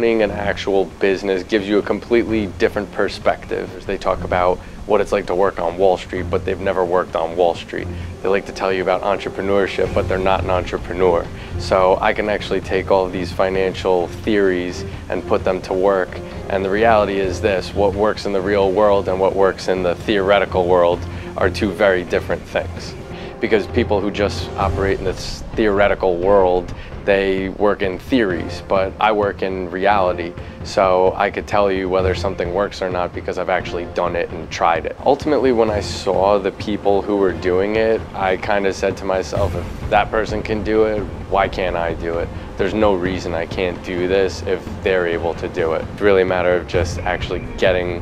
owning an actual business gives you a completely different perspective. They talk about what it's like to work on Wall Street, but they've never worked on Wall Street. They like to tell you about entrepreneurship, but they're not an entrepreneur. So I can actually take all of these financial theories and put them to work. And the reality is this: what works in the real world and what works in the theoretical world are two very different things. Because people who just operate in this theoretical world, they work in theories, but I work in reality. So I could tell you whether something works or not because I've actually done it and tried it. Ultimately, when I saw the people who were doing it, I kind of said to myself, if that person can do it, why can't I do it? There's no reason I can't do this if they're able to do it. It's really a matter of just actually getting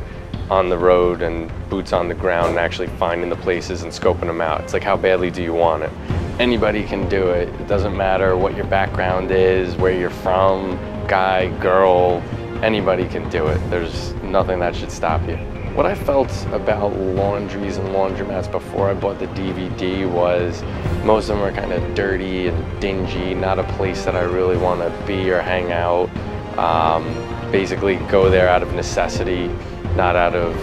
on the road and boots on the ground and actually finding the places and scoping them out. It's like, how badly do you want it? Anybody can do it. It doesn't matter what your background is, where you're from, guy, girl, anybody can do it. There's nothing that should stop you. What I felt about laundries and laundromats before I bought the DVD was most of them are kind of dirty and dingy, not a place that I really want to be or hang out. Basically go there out of necessity, not out of,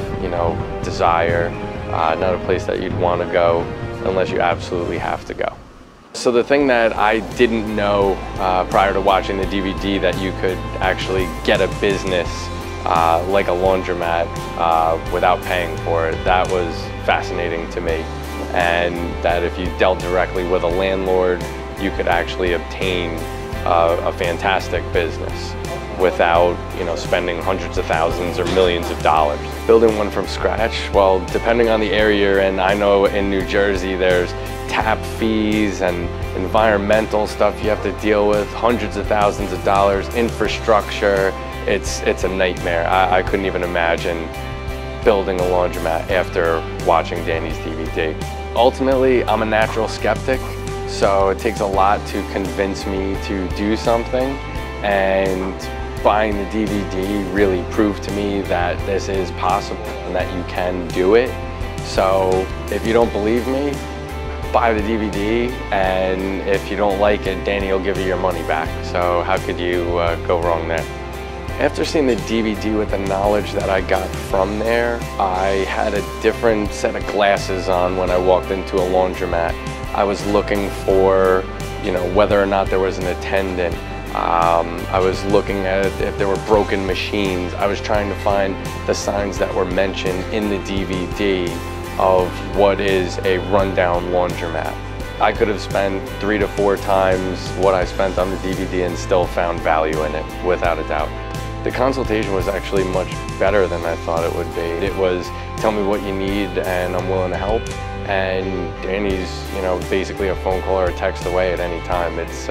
desire, not a place that you'd want to go unless you absolutely have to go. So the thing that I didn't know prior to watching the DVD, that you could actually get a business like a laundromat without paying for it, that was fascinating to me. And that if you dealt directly with a landlord, you could actually obtain a fantastic business without spending hundreds of thousands or millions of dollars. Building one from scratch, well, depending on the area you're in, I know in New Jersey there's tap fees and environmental stuff you have to deal with, hundreds of thousands of dollars, infrastructure. It's a nightmare. I couldn't even imagine building a laundromat after watching Danny's DVD. Ultimately, I'm a natural skeptic, so it takes a lot to convince me to do something, and buying the DVD really proved to me that this is possible and that you can do it. So if you don't believe me, buy the DVD, and if you don't like it, Danny will give you your money back. So how could you go wrong there? After seeing the DVD with the knowledge that I got from there, I had a different set of glasses on when I walked into a laundromat. I was looking for, whether or not there was an attendant. I was looking at if there were broken machines. I was trying to find the signs that were mentioned in the DVD of what is a rundown laundromat. I could have spent 3 to 4 times what I spent on the DVD and still found value in it, without a doubt. The consultation was actually much better than I thought it would be. It was, tell me what you need and I'm willing to help. And Danny's, basically a phone call or a text away at any time. It's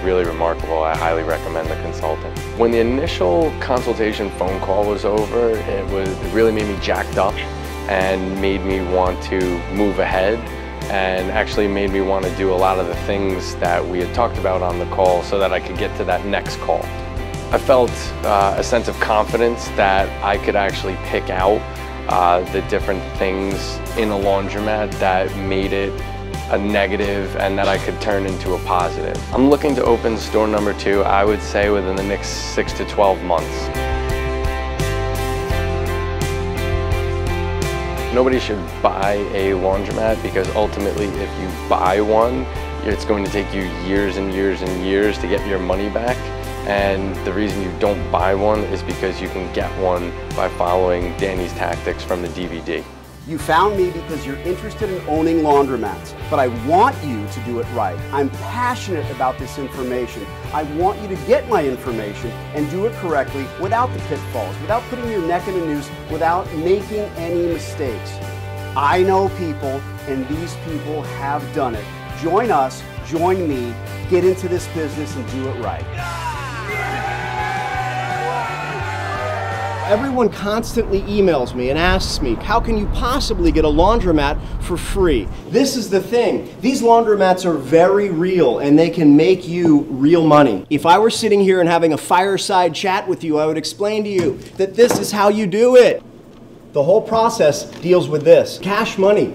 really remarkable. I highly recommend the consultant. When the initial consultation phone call was over, it really made me jacked up and made me want to move ahead, and actually made me want to do a lot of the things that we had talked about on the call so that I could get to that next call. I felt a sense of confidence that I could actually pick out the different things in a laundromat that made it a negative and that I could turn into a positive. I'm looking to open store number 2, I would say within the next 6 to 12 months. Nobody should buy a laundromat, because ultimately if you buy one, it's going to take you years and years and years to get your money back. And the reason you don't buy one is because you can get one by following Danny's tactics from the DVD. You found me because you're interested in owning laundromats, but I want you to do it right. I'm passionate about this information. I want you to get my information and do it correctly without the pitfalls, without putting your neck in a noose, without making any mistakes. I know people, and these people have done it. Join us, join me, get into this business and do it right. Everyone constantly emails me and asks me, how can you possibly get a laundromat for free? This is the thing. These laundromats are very real, and they can make you real money. If I were sitting here and having a fireside chat with you, I would explain to you that this is how you do it. The whole process deals with this: cash money.